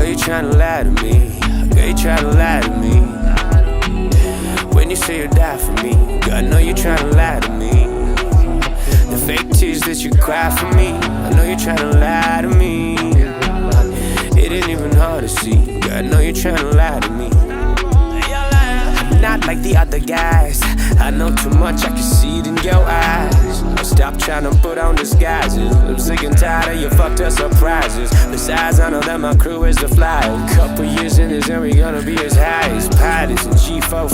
you're tryna lie to me. Girl, you tryna lie to me. When you say you'll die for me, girl, I know you're tryna lie to me. The fake tears that you cry for me, I know you're tryna lie to me. It ain't even hard to see, girl, I know you're tryna lie to me. I'm not like the other guys, I know too much, I can see it in your eyes. Stop trying to put on disguises, I'm sick and tired of your fucked up surprises. Besides, I know that my crew is the fly. A couple years in this and we gonna be as high as pilots and G4